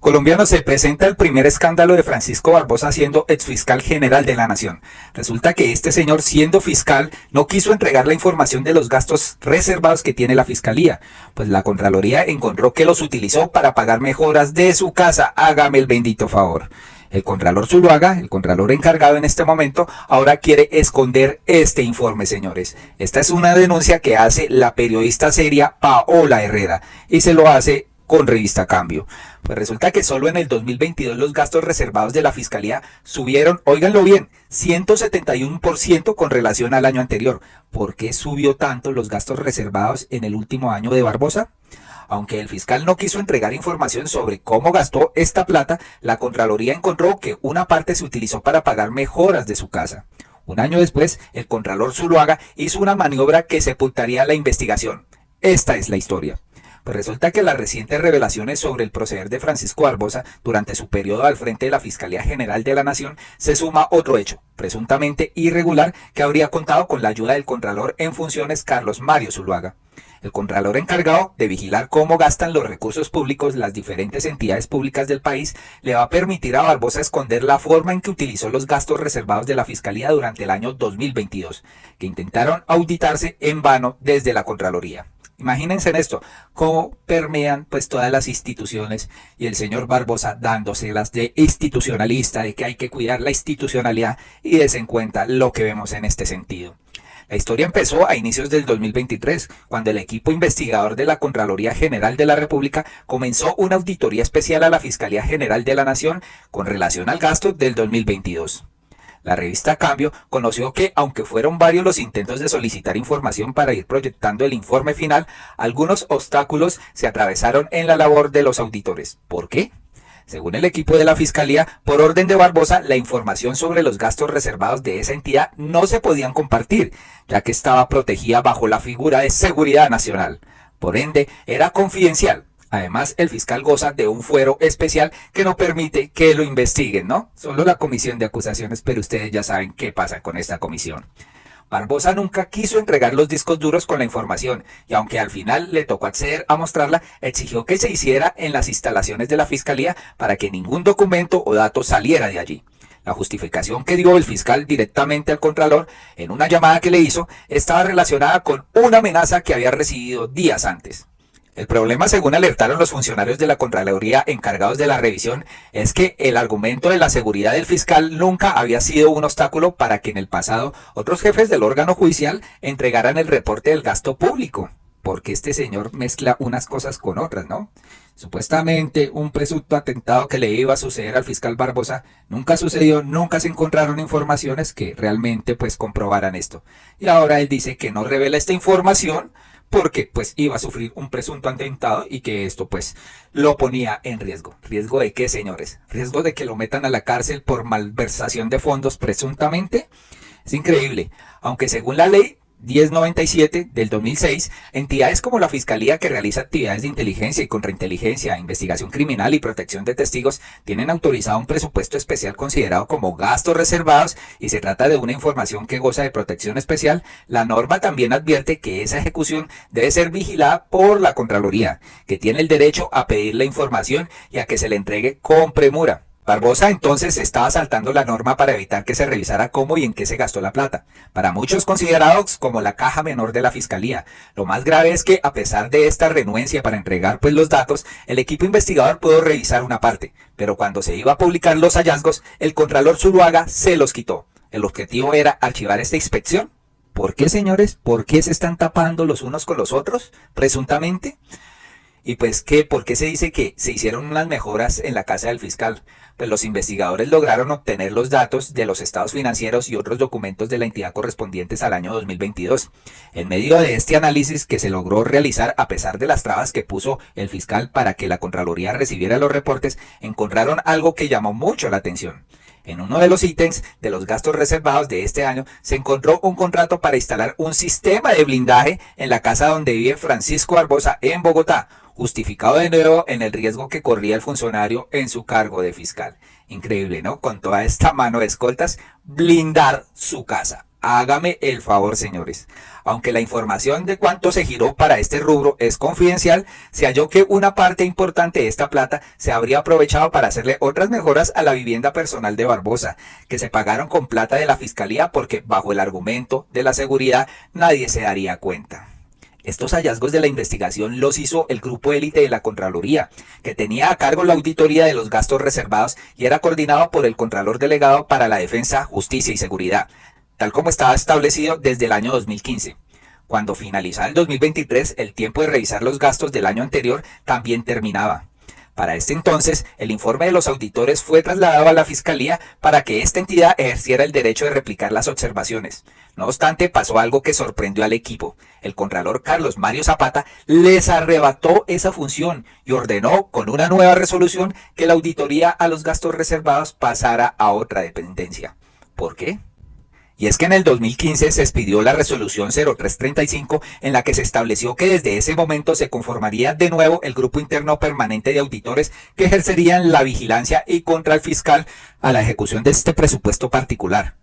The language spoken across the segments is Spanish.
Colombiano, se presenta el primer escándalo de Francisco Barbosa siendo exfiscal general de la Nación. Resulta que este señor, siendo fiscal, no quiso entregar la información de los gastos reservados que tiene la Fiscalía, pues la Contraloría encontró que los utilizó para pagar mejoras de su casa. Hágame el bendito favor. El Contralor Zuluaga, el Contralor encargado en este momento, ahora quiere esconder este informe, señores. Esta es una denuncia que hace la periodista seria Paola Herrera y se lo hace con Revista Cambio. Pues resulta que solo en el 2022 los gastos reservados de la Fiscalía subieron, óiganlo bien, 171% con relación al año anterior. ¿Por qué subió tanto los gastos reservados en el último año de Barbosa? Aunque el fiscal no quiso entregar información sobre cómo gastó esta plata, la Contraloría encontró que una parte se utilizó para pagar mejoras de su casa. Un año después, el Contralor Zuluaga hizo una maniobra que sepultaría la investigación. Esta es la historia. Pues resulta que las recientes revelaciones sobre el proceder de Francisco Barbosa durante su periodo al frente de la Fiscalía General de la Nación se suma otro hecho, presuntamente irregular, que habría contado con la ayuda del Contralor en funciones Carlos Mario Zuluaga. El Contralor encargado de vigilar cómo gastan los recursos públicos las diferentes entidades públicas del país le va a permitir a Barbosa esconder la forma en que utilizó los gastos reservados de la Fiscalía durante el año 2022, que intentaron auditarse en vano desde la Contraloría. Imagínense en esto, cómo permean pues todas las instituciones y el señor Barbosa dándoselas de institucionalista, de que hay que cuidar la institucionalidad y des en cuenta lo que vemos en este sentido. La historia empezó a inicios del 2023, cuando el equipo investigador de la Contraloría General de la República comenzó una auditoría especial a la Fiscalía General de la Nación con relación al gasto del 2022. La revista Cambio conoció que, aunque fueron varios los intentos de solicitar información para ir proyectando el informe final, algunos obstáculos se atravesaron en la labor de los auditores. ¿Por qué? Según el equipo de la Fiscalía, por orden de Barbosa, la información sobre los gastos reservados de esa entidad no se podían compartir, ya que estaba protegida bajo la figura de seguridad nacional. Por ende, era confidencial. Además, el fiscal goza de un fuero especial que no permite que lo investiguen, ¿no? Solo la comisión de acusaciones, pero ustedes ya saben qué pasa con esta comisión. Barbosa nunca quiso entregar los discos duros con la información y aunque al final le tocó acceder a mostrarla, exigió que se hiciera en las instalaciones de la Fiscalía para que ningún documento o dato saliera de allí. La justificación que dio el fiscal directamente al Contralor en una llamada que le hizo estaba relacionada con una amenaza que había recibido días antes. El problema, según alertaron los funcionarios de la Contraloría encargados de la revisión, es que el argumento de la seguridad del fiscal nunca había sido un obstáculo para que en el pasado otros jefes del órgano judicial entregaran el reporte del gasto público, porque este señor mezcla unas cosas con otras, ¿no? Supuestamente un presunto atentado que le iba a suceder al fiscal Barbosa nunca sucedió, nunca se encontraron informaciones que realmente pues comprobaran esto. Y ahora él dice que no revela esta información porque pues iba a sufrir un presunto atentado y que esto pues lo ponía en riesgo. ¿Riesgo de qué, señores? ¿Riesgo de que lo metan a la cárcel por malversación de fondos presuntamente? Es increíble, aunque según la ley 1097 del 2006, entidades como la Fiscalía, que realiza actividades de inteligencia y contrainteligencia, investigación criminal y protección de testigos, tienen autorizado un presupuesto especial considerado como gastos reservados y se trata de una información que goza de protección especial. La norma también advierte que esa ejecución debe ser vigilada por la Contraloría, que tiene el derecho a pedir la información y a que se le entregue con premura. Barbosa entonces estaba saltando la norma para evitar que se revisara cómo y en qué se gastó la plata, para muchos considerados como la caja menor de la Fiscalía. Lo más grave es que, a pesar de esta renuencia para entregar pues los datos, el equipo investigador pudo revisar una parte, pero cuando se iba a publicar los hallazgos, el Contralor Zuluaga se los quitó. El objetivo era archivar esta inspección. ¿Por qué, señores? ¿Por qué se están tapando los unos con los otros, presuntamente? Y pues, ¿por qué se dice que se hicieron unas mejoras en la casa del fiscal? Pues los investigadores lograron obtener los datos de los estados financieros y otros documentos de la entidad correspondientes al año 2022. En medio de este análisis que se logró realizar a pesar de las trabas que puso el fiscal para que la Contraloría recibiera los reportes, encontraron algo que llamó mucho la atención. En uno de los ítems de los gastos reservados de este año se encontró un contrato para instalar un sistema de blindaje en la casa donde vive Francisco Barbosa en Bogotá, justificado de nuevo en el riesgo que corría el funcionario en su cargo de fiscal. Increíble, ¿no? Con toda esta mano de escoltas, blindar su casa. Hágame el favor, señores. Aunque la información de cuánto se giró para este rubro es confidencial, se halló que una parte importante de esta plata se habría aprovechado para hacerle otras mejoras a la vivienda personal de Barbosa, que se pagaron con plata de la fiscalía porque, bajo el argumento de la seguridad, nadie se daría cuenta. Estos hallazgos de la investigación los hizo el grupo élite de la Contraloría, que tenía a cargo la auditoría de los gastos reservados y era coordinado por el Contralor Delegado para la Defensa, Justicia y Seguridad, tal como estaba establecido desde el año 2015. Cuando finalizaba el 2023, el tiempo de revisar los gastos del año anterior también terminaba. Para este entonces, el informe de los auditores fue trasladado a la Fiscalía para que esta entidad ejerciera el derecho de replicar las observaciones. No obstante, pasó algo que sorprendió al equipo. El contralor Carlos Mario Zapata les arrebató esa función y ordenó con una nueva resolución que la auditoría a los gastos reservados pasara a otra dependencia. ¿Por qué? Y es que en el 2015 se expidió la resolución 0335 en la que se estableció que desde ese momento se conformaría de nuevo el grupo interno permanente de auditores que ejercerían la vigilancia y contra el fiscal a la ejecución de este presupuesto particular.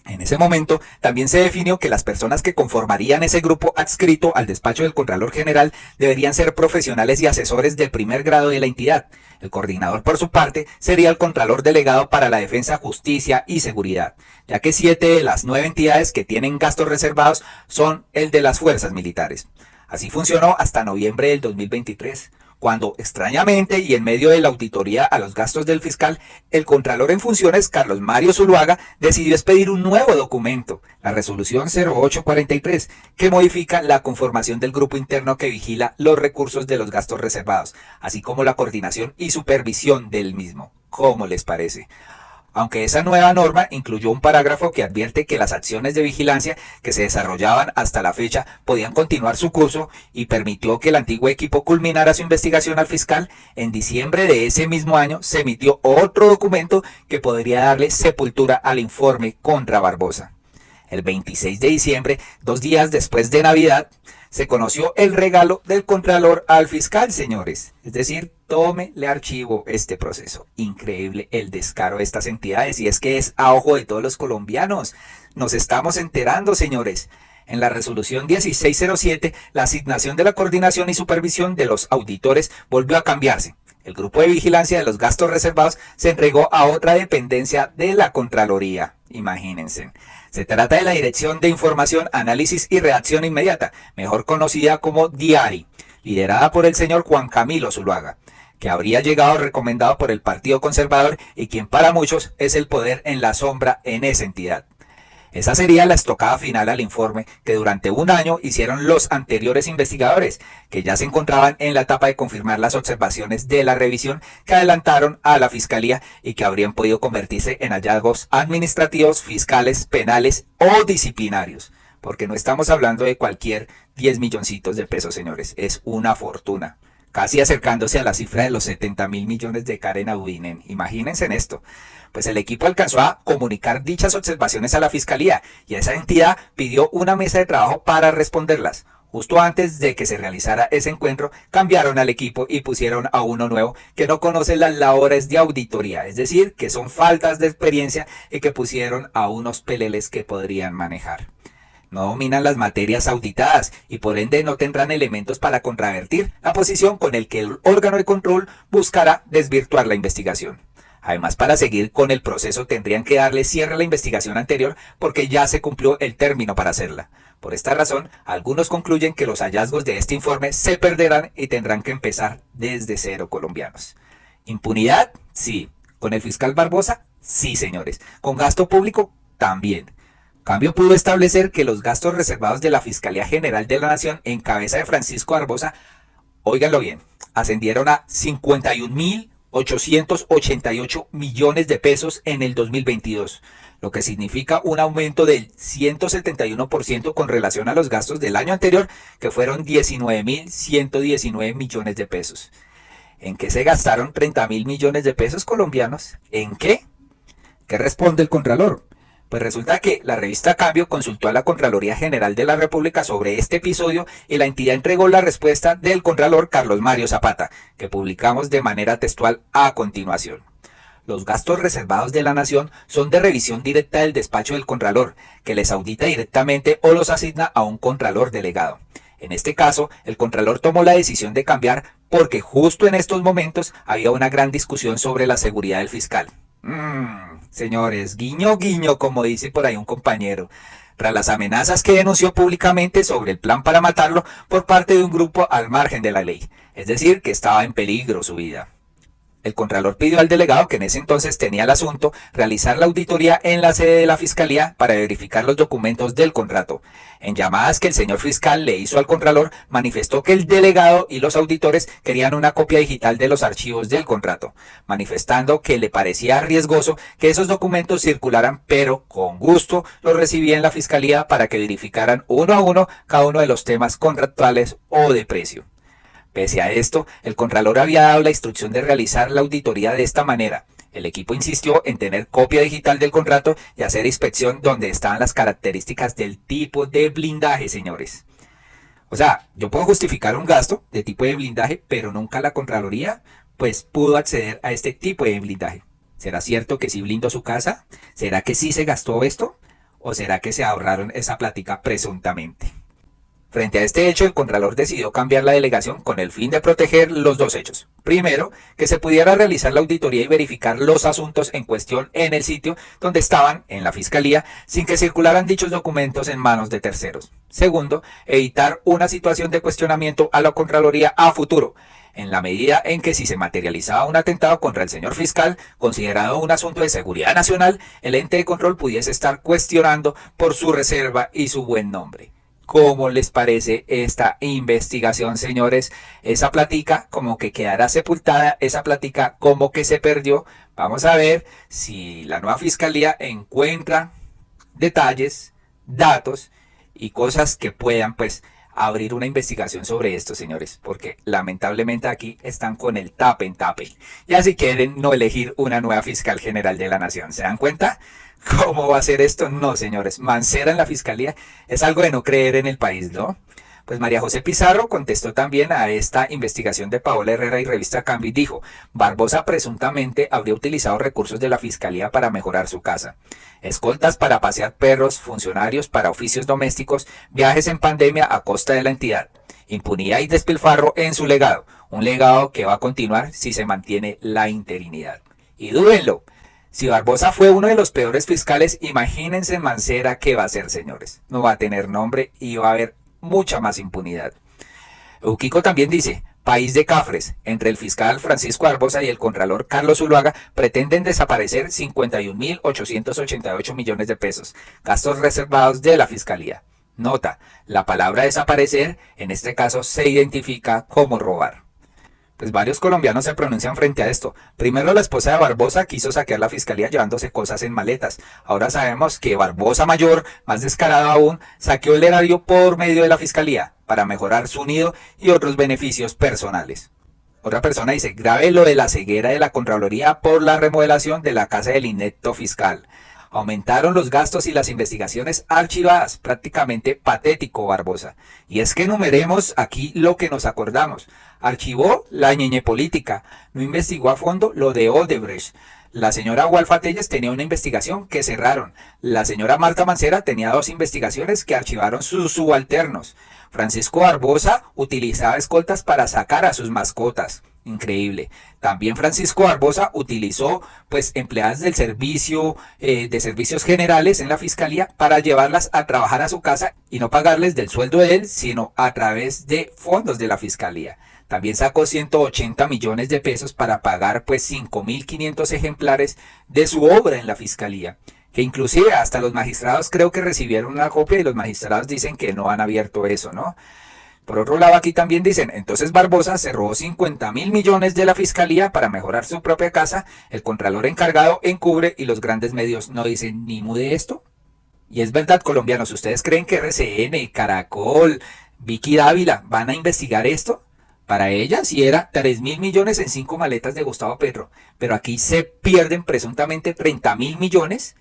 En ese momento también se definió que las personas que conformarían ese grupo adscrito al despacho del Contralor General deberían ser profesionales y asesores del primer grado de la entidad. El coordinador, por su parte, sería el Contralor Delegado para la Defensa, Justicia y Seguridad, ya que 7 de las 9 entidades que tienen gastos reservados son el de las fuerzas militares. Así funcionó hasta noviembre del 2023. Cuando, extrañamente y en medio de la auditoría a los gastos del fiscal, el Contralor en funciones, Carlos Mario Zuluaga, decidió expedir un nuevo documento, la resolución 0843, que modifica la conformación del grupo interno que vigila los recursos de los gastos reservados, así como la coordinación y supervisión del mismo. ¿Cómo les parece? Aunque esa nueva norma incluyó un parágrafo que advierte que las acciones de vigilancia que se desarrollaban hasta la fecha podían continuar su curso y permitió que el antiguo equipo culminara su investigación al fiscal, en diciembre de ese mismo año se emitió otro documento que podría darle sepultura al informe contra Barbosa. El 26 de diciembre, 2 días después de Navidad, se conoció el regalo del Contralor al fiscal, señores. Es decir, tómele archivo este proceso. Increíble el descaro de estas entidades, y es que es a ojo de todos los colombianos. Nos estamos enterando, señores. En la resolución 1607, la asignación de la coordinación y supervisión de los auditores volvió a cambiarse. El grupo de vigilancia de los gastos reservados se entregó a otra dependencia de la Contraloría. Imagínense. Se trata de la Dirección de Información, Análisis y Reacción Inmediata, mejor conocida como DIARI, liderada por el señor Juan Camilo Zuluaga, que habría llegado recomendado por el Partido Conservador y quien para muchos es el poder en la sombra en esa entidad. Esa sería la estocada final al informe que durante un año hicieron los anteriores investigadores, que ya se encontraban en la etapa de confirmar las observaciones de la revisión que adelantaron a la Fiscalía y que habrían podido convertirse en hallazgos administrativos, fiscales, penales o disciplinarios. Porque no estamos hablando de cualquier 10 milloncitos de pesos, señores, es una fortuna. Casi acercándose a la cifra de los 70.000 millones de Karen Abudinen. Imagínense en esto. Pues el equipo alcanzó a comunicar dichas observaciones a la Fiscalía y esa entidad pidió una mesa de trabajo para responderlas. Justo antes de que se realizara ese encuentro, cambiaron al equipo y pusieron a uno nuevo que no conoce las labores de auditoría, es decir, que son faltas de experiencia y que pusieron a unos peleles que podrían manejar. No dominan las materias auditadas y por ende no tendrán elementos para contravertir la posición con el que el órgano de control buscará desvirtuar la investigación. Además, para seguir con el proceso tendrían que darle cierre a la investigación anterior porque ya se cumplió el término para hacerla. Por esta razón, algunos concluyen que los hallazgos de este informe se perderán y tendrán que empezar desde cero, colombianos. ¿Impunidad? Sí. ¿Con el fiscal Barbosa? Sí, señores. ¿Con gasto público? También. Cambio pudo establecer que los gastos reservados de la Fiscalía General de la Nación en cabeza de Francisco Barbosa, óiganlo bien, ascendieron a 51.888 millones de pesos en el 2022, lo que significa un aumento del 171% con relación a los gastos del año anterior, que fueron 19.119 millones de pesos. ¿En qué se gastaron 30.000 millones de pesos colombianos? ¿En qué? ¿Qué responde el Contralor? Pues resulta que la revista Cambio consultó a la Contraloría General de la República sobre este episodio y la entidad entregó la respuesta del Contralor Carlos Mario Zapata, que publicamos de manera textual a continuación. Los gastos reservados de la nación son de revisión directa del despacho del Contralor, que les audita directamente o los asigna a un Contralor delegado. En este caso, el Contralor tomó la decisión de cambiar porque justo en estos momentos había una gran discusión sobre la seguridad del fiscal. Señores, guiño guiño, como dice por ahí un compañero, tras las amenazas que denunció públicamente sobre el plan para matarlo por parte de un grupo al margen de la ley, es decir, que estaba en peligro su vida. El Contralor pidió al delegado, que en ese entonces tenía el asunto, realizar la auditoría en la sede de la Fiscalía para verificar los documentos del contrato. En llamadas que el señor fiscal le hizo al Contralor, manifestó que el delegado y los auditores querían una copia digital de los archivos del contrato, manifestando que le parecía riesgoso que esos documentos circularan, pero con gusto los recibía en la Fiscalía para que verificaran uno a uno cada uno de los temas contractuales o de precio. Pese a esto, el Contralor había dado la instrucción de realizar la auditoría de esta manera. El equipo insistió en tener copia digital del contrato y hacer inspección donde estaban las características del tipo de blindaje, señores. O sea, yo puedo justificar un gasto de tipo de blindaje, pero nunca la Contraloría pues pudo acceder a este tipo de blindaje. ¿Será cierto que sí blindó su casa? ¿Será que sí se gastó esto? ¿O será que se ahorraron esa plática presuntamente? Frente a este hecho, el Contralor decidió cambiar la delegación con el fin de proteger los dos hechos. Primero, que se pudiera realizar la auditoría y verificar los asuntos en cuestión en el sitio donde estaban, en la Fiscalía, sin que circularan dichos documentos en manos de terceros. Segundo, evitar una situación de cuestionamiento a la Contraloría a futuro, en la medida en que si se materializaba un atentado contra el señor fiscal, considerado un asunto de seguridad nacional, el ente de control pudiese estar cuestionando por su reserva y su buen nombre. ¿Cómo les parece esta investigación, señores? Esa plática como que quedará sepultada, esa plática como que se perdió. Vamos a ver si la nueva Fiscalía encuentra detalles, datos y cosas que puedan pues abrir una investigación sobre esto, señores, porque lamentablemente aquí están con el tape en tape. Y así quieren no elegir una nueva fiscal general de la nación. ¿Se dan cuenta? ¿Cómo va a ser esto? No, señores. Mancera en la Fiscalía es algo de no creer en el país, ¿no? Pues María José Pizarro contestó también a esta investigación de Paola Herrera y Revista Cambio y dijo: Barbosa presuntamente habría utilizado recursos de la Fiscalía para mejorar su casa. Escoltas para pasear perros, funcionarios para oficios domésticos, viajes en pandemia a costa de la entidad. Impunidad y despilfarro en su legado. Un legado que va a continuar si se mantiene la interinidad. Y dúdenlo. Si Barbosa fue uno de los peores fiscales, imagínense Mancera qué va a hacer, señores. No va a tener nombre y va a haber mucha más impunidad. Eukiko también dice: país de cafres. Entre el fiscal Francisco Barbosa y el contralor Carlos Zuluaga pretenden desaparecer 51.888 millones de pesos, gastos reservados de la Fiscalía. Nota: la palabra desaparecer en este caso se identifica como robar. Pues varios colombianos se pronuncian frente a esto. Primero, la esposa de Barbosa quiso saquear la Fiscalía llevándose cosas en maletas. Ahora sabemos que Barbosa mayor, más descarado aún, saqueó el erario por medio de la Fiscalía para mejorar su nido y otros beneficios personales. Otra persona dice: grave lo de la ceguera de la Contraloría por la remodelación de la casa del inepto fiscal. Aumentaron los gastos y las investigaciones archivadas. Prácticamente patético, Barbosa. Y es que enumeremos aquí lo que nos acordamos. Archivó la ñeñe política. No investigó a fondo lo de Odebrecht. La señora Walfa Telles tenía una investigación que cerraron. La señora Marta Mancera tenía 2 investigaciones que archivaron sus subalternos. Francisco Barbosa utilizaba escoltas para sacar a sus mascotas. Increíble. También Francisco Barbosa utilizó pues empleadas del servicio de servicios generales en la Fiscalía para llevarlas a trabajar a su casa y no pagarles del sueldo de él, sino a través de fondos de la Fiscalía. También sacó 180 millones de pesos para pagar pues 5.500 ejemplares de su obra en la Fiscalía, que inclusive hasta los magistrados creo que recibieron una copia y los magistrados dicen que no han abierto eso, ¿no? Por otro lado, aquí también dicen: entonces Barbosa se robó 50.000 millones de la Fiscalía para mejorar su propia casa, el contralor encargado encubre y los grandes medios no dicen ni mu de esto. Y es verdad, colombianos, ¿ustedes creen que RCN, Caracol, Vicky Dávila van a investigar esto? Para ella sí era 3.000 millones en 5 maletas de Gustavo Petro, pero aquí se pierden presuntamente 30.000 millones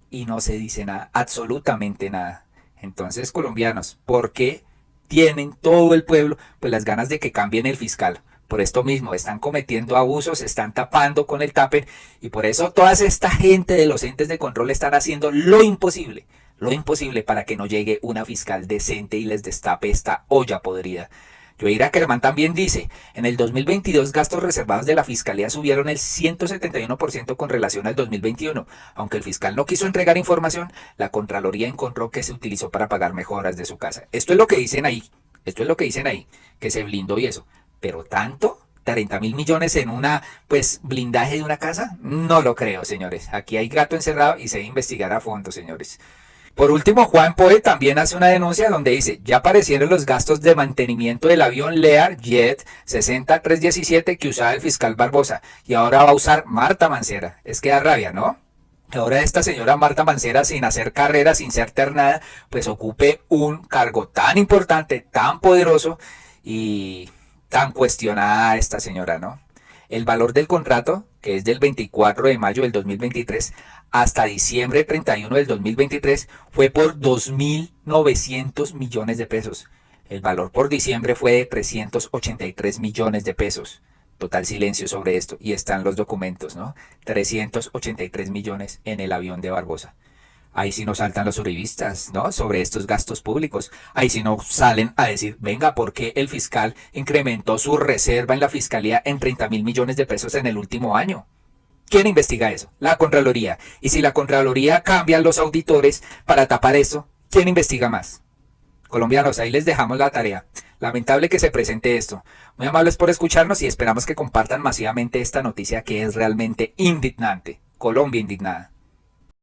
y no se dice nada, absolutamente nada. Entonces, colombianos, ¿por qué tienen todo el pueblo pues las ganas de que cambien el fiscal? Por esto mismo, están cometiendo abusos, están tapando con el tupper y por eso toda esta gente de los entes de control están haciendo lo imposible para que no llegue una fiscal decente y les destape esta olla podrida. Joe Ackerman también dice, en el 2022 gastos reservados de la Fiscalía subieron el 171% con relación al 2021. Aunque el fiscal no quiso entregar información, la Contraloría encontró que se utilizó para pagar mejoras de su casa. Esto es lo que dicen ahí, que se blindó y eso. Pero tanto, 30.000 millones en blindaje de una casa, no lo creo, señores. Aquí hay gato encerrado y se debe investigar a fondo, señores. Por último, Juan Poe también hace una denuncia donde dice, ya aparecieron los gastos de mantenimiento del avión Learjet 60317 que usaba el fiscal Barbosa y ahora va a usar Marta Mancera. Es que da rabia, ¿no? Ahora esta señora Marta Mancera, sin hacer carrera, sin ser ternada, pues ocupe un cargo tan importante, tan poderoso y tan cuestionada esta señora, ¿no? El valor del contrato, que es del 24 de mayo del 2023 hasta diciembre 31 del 2023, fue por 2.900 millones de pesos. El valor por diciembre fue de 383 millones de pesos. Total silencio sobre esto y están los documentos, ¿no? 383 millones en el avión de Barbosa. Ahí sí nos saltan los uribistas, ¿no? Sobre estos gastos públicos. Ahí sí nos salen a decir, venga, ¿por qué el fiscal incrementó su reserva en la fiscalía en 30.000 millones de pesos en el último año? ¿Quién investiga eso? La Contraloría. Y si la Contraloría cambia los auditores para tapar eso, ¿quién investiga más? Colombianos, ahí les dejamos la tarea. Lamentable que se presente esto. Muy amables por escucharnos y esperamos que compartan masivamente esta noticia que es realmente indignante. Colombia indignada.